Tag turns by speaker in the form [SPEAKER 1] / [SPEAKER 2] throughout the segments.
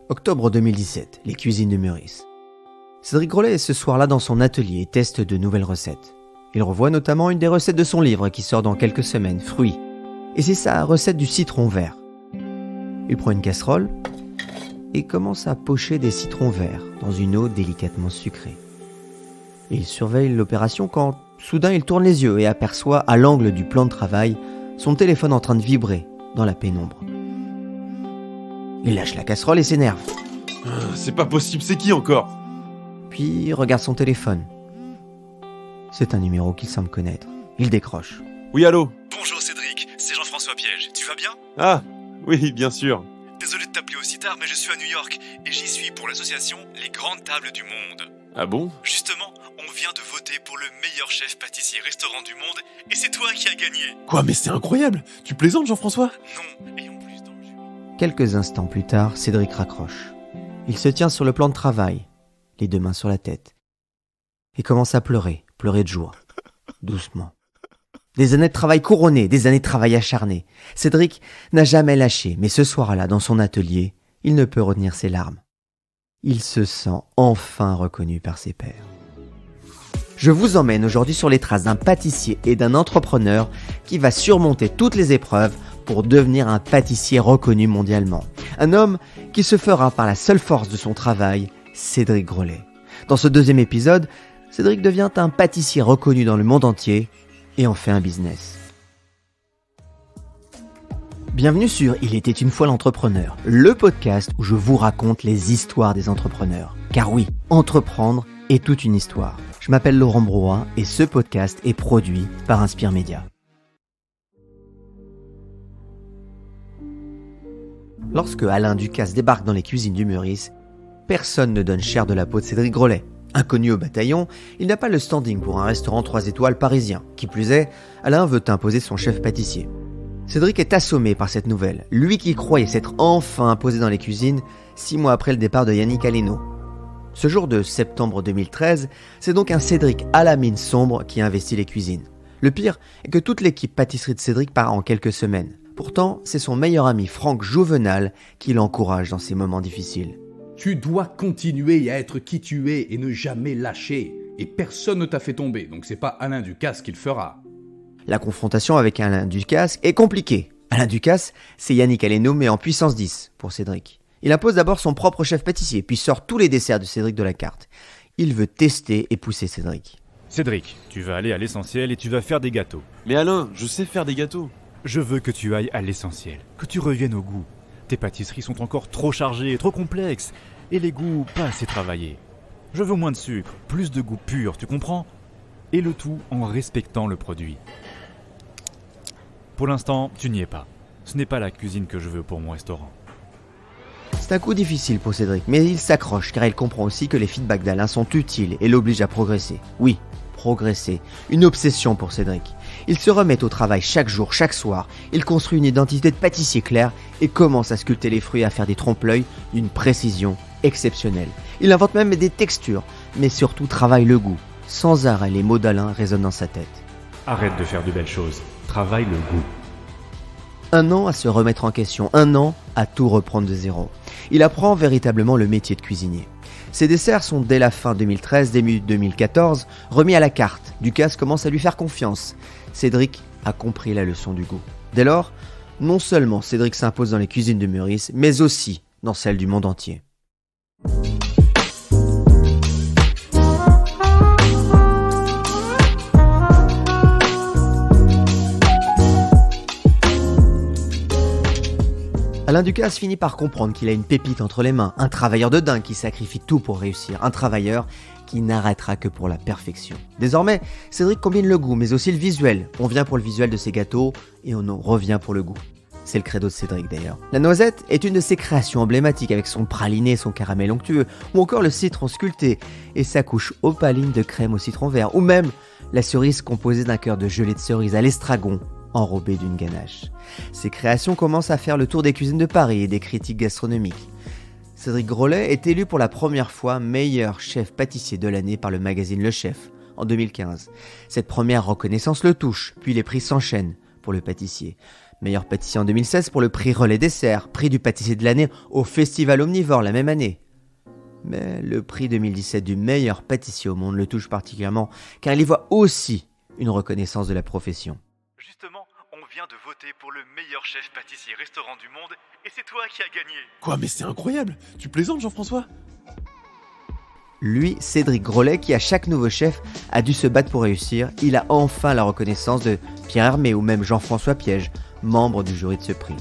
[SPEAKER 1] Octobre 2017, les cuisines de Meurice. Cédric Grolet est ce soir-là dans son atelier et teste de nouvelles recettes. Il revoit notamment une des recettes de son livre qui sort dans quelques semaines, Fruits. Et c'est sa recette du citron vert. Il prend une casserole et commence à pocher des citrons verts dans une eau délicatement sucrée. Et il surveille l'opération quand, soudain, il tourne les yeux et aperçoit, à l'angle du plan de travail, son téléphone en train de vibrer dans la pénombre. Il lâche la casserole et s'énerve.
[SPEAKER 2] C'est pas possible, c'est qui encore ?
[SPEAKER 1] Puis il regarde son téléphone. C'est un numéro qu'il semble connaître. Il décroche.
[SPEAKER 2] Oui, allô ?
[SPEAKER 3] Bonjour Cédric, c'est Jean-François Piège. Tu vas bien ?
[SPEAKER 2] Ah, oui, bien sûr.
[SPEAKER 3] Désolé de t'appeler aussi tard, mais je suis à New York et j'y suis pour l'association Les Grandes Tables du Monde.
[SPEAKER 2] Ah bon ?
[SPEAKER 3] Justement, on vient de voter pour le meilleur chef pâtissier-restaurant du monde et c'est toi qui as gagné.
[SPEAKER 2] Quoi, mais c'est incroyable ! Tu plaisantes, Jean-François ?
[SPEAKER 3] Non, et en plus dans le jury.
[SPEAKER 1] Quelques instants plus tard, Cédric raccroche. Il se tient sur le plan de travail, les deux mains sur la tête, et commence à pleurer de joie, doucement. Des années de travail couronnées, des années de travail acharné. Cédric n'a jamais lâché, mais ce soir-là, dans son atelier, il ne peut retenir ses larmes. Il se sent enfin reconnu par ses pairs. Je vous emmène aujourd'hui sur les traces d'un pâtissier et d'un entrepreneur qui va surmonter toutes les épreuves pour devenir un pâtissier reconnu mondialement. Un homme qui se fera par la seule force de son travail, Cédric Grolet. Dans ce deuxième épisode, Cédric devient un pâtissier reconnu dans le monde entier et en fait un business. Bienvenue sur Il était une fois l'entrepreneur, le podcast où je vous raconte les histoires des entrepreneurs. Car oui, entreprendre est toute une histoire. Je m'appelle Laurent Brouat et ce podcast est produit par Inspire Média. Lorsque Alain Ducasse débarque dans les cuisines du Meurice, personne ne donne cher de la peau de Cédric Grolet. Inconnu au bataillon, il n'a pas le standing pour un restaurant 3 étoiles parisien. Qui plus est, Alain veut imposer son chef pâtissier. Cédric est assommé par cette nouvelle, lui qui croyait s'être enfin imposé dans les cuisines 6 mois après le départ de Yannick Aleno. Ce jour de septembre 2013, c'est donc un Cédric à la mine sombre qui investit les cuisines. Le pire est que toute l'équipe pâtisserie de Cédric part en quelques semaines. Pourtant, c'est son meilleur ami Franck Jouvenal qui l'encourage dans ces moments difficiles.
[SPEAKER 4] Tu dois continuer à être qui tu es et ne jamais lâcher. Et personne ne t'a fait tomber, donc c'est pas Alain Ducasse qui le fera.
[SPEAKER 1] La confrontation avec Alain Ducasse est compliquée. Alain Ducasse, c'est Yannick Aleno mais en puissance 10 pour Cédric. Il impose d'abord son propre chef pâtissier, puis sort tous les desserts de Cédric de la carte. Il veut tester et pousser Cédric.
[SPEAKER 5] Cédric, tu vas aller à l'essentiel et tu vas faire des gâteaux.
[SPEAKER 2] Mais Alain, je sais faire des gâteaux.
[SPEAKER 5] Je veux que tu ailles à l'essentiel, que tu reviennes au goût. Tes pâtisseries sont encore trop chargées, trop complexes, et les goûts pas assez travaillés. Je veux moins de sucre, plus de goût pur, tu comprends ? Et le tout en respectant le produit. Pour l'instant, tu n'y es pas. Ce n'est pas la cuisine que je veux pour mon restaurant.
[SPEAKER 1] C'est un coup difficile pour Cédric, mais il s'accroche car il comprend aussi que les feedbacks d'Alain sont utiles et l'obligent à progresser. Oui, progresser. Une obsession pour Cédric. Il se remet au travail chaque jour, chaque soir. Il construit une identité de pâtissier claire et commence à sculpter les fruits et à faire des trompe-l'œil d'une précision exceptionnelle. Il invente même des textures, mais surtout travaille le goût. Sans arrêt, les mots d'Alain résonnent dans sa tête.
[SPEAKER 5] Arrête de faire de belles choses. Travaille le goût.
[SPEAKER 1] 1 an à se remettre en question, 1 an à tout reprendre de zéro. Il apprend véritablement le métier de cuisinier. Ses desserts sont dès la fin 2013, début 2014, remis à la carte. Ducasse commence à lui faire confiance. Cédric a compris la leçon du goût. Dès lors, non seulement Cédric s'impose dans les cuisines de Meurice, mais aussi dans celles du monde entier. Alain Ducasse finit par comprendre qu'il a une pépite entre les mains, un travailleur de dingue qui sacrifie tout pour réussir, un travailleur qui n'arrêtera que pour la perfection. Désormais, Cédric combine le goût, mais aussi le visuel. On vient pour le visuel de ses gâteaux et on en revient pour le goût. C'est le credo de Cédric d'ailleurs. La noisette est une de ses créations emblématiques avec son praliné, son caramel onctueux, ou encore le citron sculpté et sa couche opaline de crème au citron vert, ou même la cerise composée d'un cœur de gelée de cerise à l'estragon, enrobé d'une ganache. Ces créations commencent à faire le tour des cuisines de Paris et des critiques gastronomiques. Cédric Grolet est élu pour la première fois meilleur chef pâtissier de l'année par le magazine Le Chef en 2015. Cette première reconnaissance le touche, puis les prix s'enchaînent pour le pâtissier. Meilleur pâtissier en 2016 pour le prix Relais Dessert, prix du pâtissier de l'année au Festival Omnivore la même année. Mais le prix 2017 du meilleur pâtissier au monde le touche particulièrement car il y voit aussi une reconnaissance de la profession.
[SPEAKER 3] Justement, on vient de voter pour le meilleur chef pâtissier restaurant du monde et c'est toi qui as gagné.
[SPEAKER 2] Quoi, mais c'est incroyable! Tu plaisantes, Jean-François?
[SPEAKER 1] Lui, Cédric Grolet, qui à chaque nouveau chef a dû se battre pour réussir, il a enfin la reconnaissance de Pierre Hermé ou même Jean-François Piège, membre du jury de ce prix.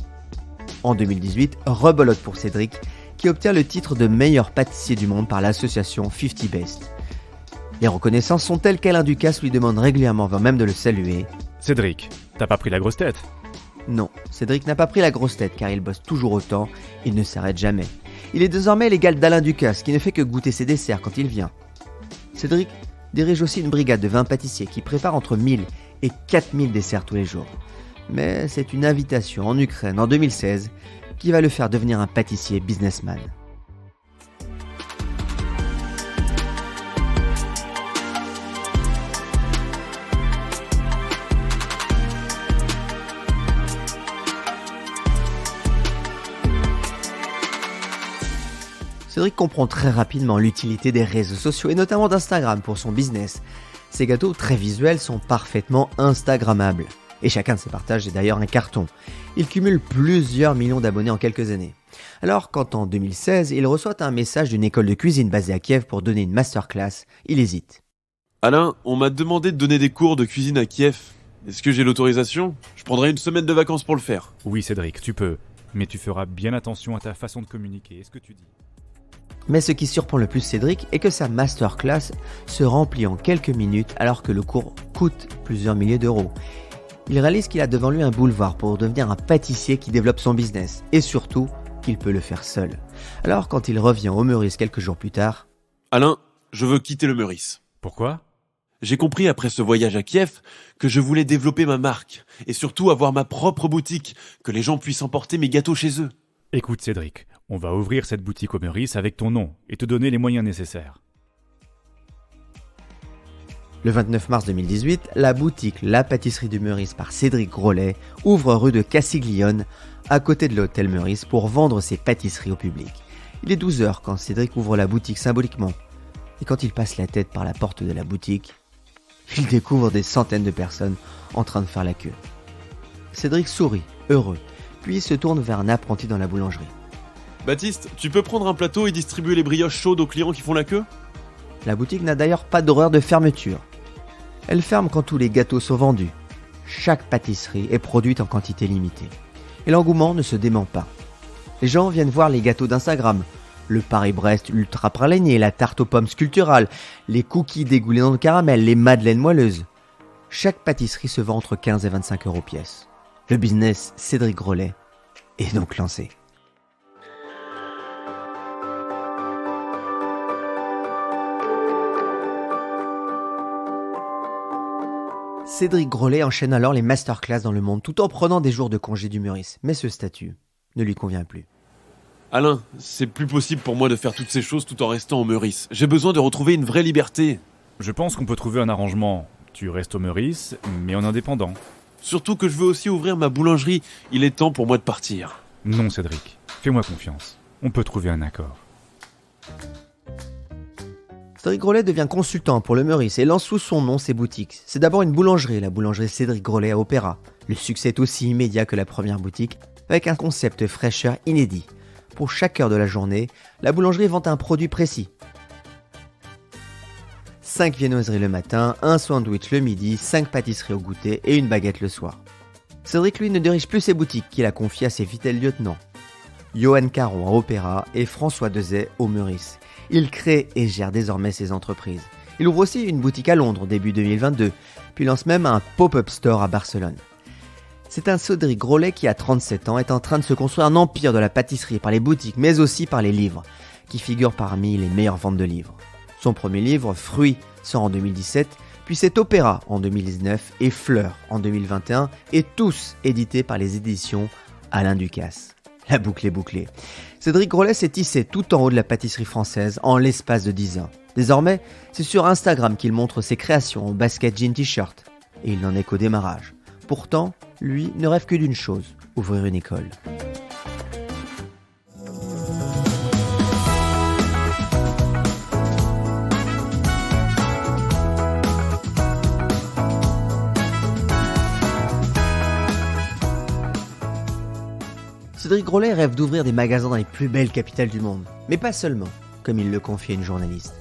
[SPEAKER 1] En 2018, rebelote pour Cédric, qui obtient le titre de meilleur pâtissier du monde par l'association 50 Best. Les reconnaissances sont telles qu'Alain Ducasse lui demande régulièrement avant même de le saluer.
[SPEAKER 5] Cédric, t'as pas pris la grosse tête?
[SPEAKER 1] Non, Cédric n'a pas pris la grosse tête car il bosse toujours autant, il ne s'arrête jamais. Il est désormais l'égal d'Alain Ducasse qui ne fait que goûter ses desserts quand il vient. Cédric dirige aussi une brigade de 20 pâtissiers qui préparent entre 1000 et 4000 desserts tous les jours. Mais c'est une invitation en Ukraine en 2016 qui va le faire devenir un pâtissier businessman. Cédric comprend très rapidement l'utilité des réseaux sociaux et notamment d'Instagram pour son business. Ses gâteaux très visuels sont parfaitement instagrammables. Et chacun de ses partages est d'ailleurs un carton. Il cumule plusieurs millions d'abonnés en quelques années. Alors quand en 2016, il reçoit un message d'une école de cuisine basée à Kiev pour donner une masterclass, il hésite.
[SPEAKER 2] Alain, on m'a demandé de donner des cours de cuisine à Kiev. Est-ce que j'ai l'autorisation? Je prendrai une semaine de vacances pour le faire.
[SPEAKER 5] Oui Cédric, tu peux. Mais tu feras bien attention à ta façon de communiquer et ce que tu dis.
[SPEAKER 1] Mais ce qui surprend le plus Cédric est que sa masterclass se remplit en quelques minutes alors que le cours coûte plusieurs milliers d'euros. Il réalise qu'il a devant lui un boulevard pour devenir un pâtissier qui développe son business et surtout qu'il peut le faire seul. Alors quand il revient au Meurice quelques jours plus tard...
[SPEAKER 2] Alain, je veux quitter le Meurice.
[SPEAKER 5] Pourquoi?
[SPEAKER 2] J'ai compris après ce voyage à Kiev que je voulais développer ma marque et surtout avoir ma propre boutique, que les gens puissent emporter mes gâteaux chez eux.
[SPEAKER 5] Écoute Cédric, on va ouvrir cette boutique au Meurice avec ton nom et te donner les moyens nécessaires.
[SPEAKER 1] Le 29 mars 2018, la boutique La Pâtisserie du Meurice par Cédric Grolet ouvre rue de Castiglione, à côté de l'hôtel Meurice, pour vendre ses pâtisseries au public. Il est 12h quand Cédric ouvre la boutique symboliquement. Et quand il passe la tête par la porte de la boutique, il découvre des centaines de personnes en train de faire la queue. Cédric sourit, heureux, puis se tourne vers un apprenti dans la boulangerie.
[SPEAKER 2] Baptiste, tu peux prendre un plateau et distribuer les brioches chaudes aux clients qui font la queue?
[SPEAKER 1] La boutique n'a d'ailleurs pas d'horaire de fermeture. Elle ferme quand tous les gâteaux sont vendus. Chaque pâtisserie est produite en quantité limitée. Et l'engouement ne se dément pas. Les gens viennent voir les gâteaux d'Instagram. Le Paris-Brest ultra praliné, la tarte aux pommes sculpturale, les cookies dégoulés dans le caramel, les madeleines moelleuses. Chaque pâtisserie se vend entre 15 et 25 euros pièce. Le business Cédric Grolet est donc lancé. Cédric Grolet enchaîne alors les masterclass dans le monde tout en prenant des jours de congé du Meurice. Mais ce statut ne lui convient plus.
[SPEAKER 2] Alain, c'est plus possible pour moi de faire toutes ces choses tout en restant au Meurice. J'ai besoin de retrouver une vraie liberté.
[SPEAKER 5] Je pense qu'on peut trouver un arrangement. Tu restes au Meurice, mais en indépendant.
[SPEAKER 2] Surtout que je veux aussi ouvrir ma boulangerie. Il est temps pour moi de partir.
[SPEAKER 5] Non Cédric, fais-moi confiance. On peut trouver un accord.
[SPEAKER 1] Cédric Grolet devient consultant pour le Meurice et lance sous son nom ses boutiques. C'est d'abord une boulangerie, la boulangerie Cédric Grolet à Opéra. Le succès est aussi immédiat que la première boutique, avec un concept fraîcheur inédit. Pour chaque heure de la journée, la boulangerie vend un produit précis. 5 viennoiseries le matin, un sandwich le midi, 5 pâtisseries au goûter et une baguette le soir. Cédric, lui, ne dirige plus ses boutiques qu'il a confiées à ses fidèles lieutenants. Johan Caron à Opéra et François Dezay au Meurice. Il crée et gère désormais ses entreprises. Il ouvre aussi une boutique à Londres début 2022, puis lance même un pop-up store à Barcelone. C'est un Cédric Grolet qui, à 37 ans, est en train de se construire un empire de la pâtisserie par les boutiques, mais aussi par les livres, qui figurent parmi les meilleures ventes de livres. Son premier livre, Fruits, sort en 2017, puis c'est Opéra en 2019 et Fleurs en 2021, et tous édités par les éditions Alain Ducasse. La boucle est bouclée. Cédric Grolet s'est tissé tout en haut de la pâtisserie française en l'espace de 10 ans. Désormais, c'est sur Instagram qu'il montre ses créations en basket jean t-shirt. Et il n'en est qu'au démarrage. pourtant, lui ne rêve que d'une chose, ouvrir une école. Cédric Grolet rêve d'ouvrir des magasins dans les plus belles capitales du monde. Mais pas seulement, comme il le confie à une journaliste.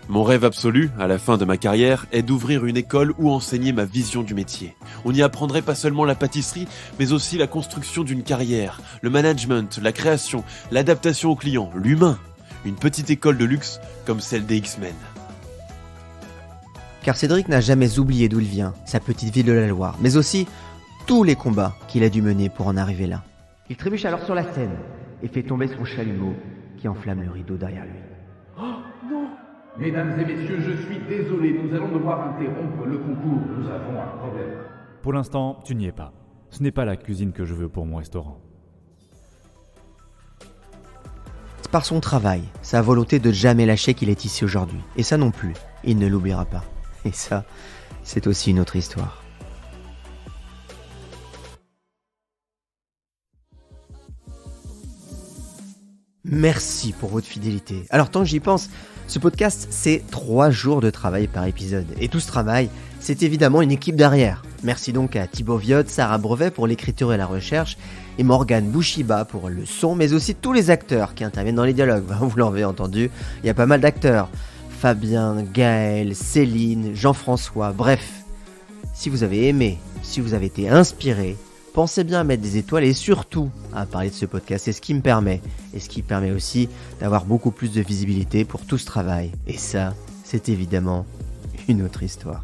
[SPEAKER 2] Mon rêve absolu, à la fin de ma carrière, est d'ouvrir une école où enseigner ma vision du métier. On y apprendrait pas seulement la pâtisserie, mais aussi la construction d'une carrière, le management, la création, l'adaptation aux clients, l'humain. Une petite école de luxe comme celle des X-Men.
[SPEAKER 1] Car Cédric n'a jamais oublié d'où il vient, sa petite ville de la Loire, mais aussi tous les combats qu'il a dû mener pour en arriver là. Il trébuche alors sur la scène et fait tomber son chalumeau qui enflamme le rideau derrière lui.
[SPEAKER 4] Mesdames et messieurs, je suis désolé, nous allons devoir interrompre le concours. Nous avons un problème.
[SPEAKER 5] Pour l'instant, tu n'y es pas. Ce n'est pas la cuisine que je veux pour mon restaurant.
[SPEAKER 1] C'est par son travail, sa volonté de jamais lâcher qu'il est ici aujourd'hui. Et ça non plus, il ne l'oubliera pas. Et ça, c'est aussi une autre histoire. Merci pour votre fidélité. Alors tant que j'y pense, ce podcast, c'est 3 jours de travail par épisode. Et tout ce travail, c'est évidemment une équipe derrière. Merci donc à Thibaut Viotte, Sarah Brevet pour l'écriture et la recherche, et Morgane Bouchiba pour le son, mais aussi tous les acteurs qui interviennent dans les dialogues. Vous l'avez entendu, il y a pas mal d'acteurs. Fabien, Gaël, Céline, Jean-François, bref. Si vous avez aimé, si vous avez été inspiré, pensez bien à mettre des étoiles et surtout à parler de ce podcast. C'est ce qui me permet. Et ce qui permet aussi d'avoir beaucoup plus de visibilité pour tout ce travail. Et ça, c'est évidemment une autre histoire.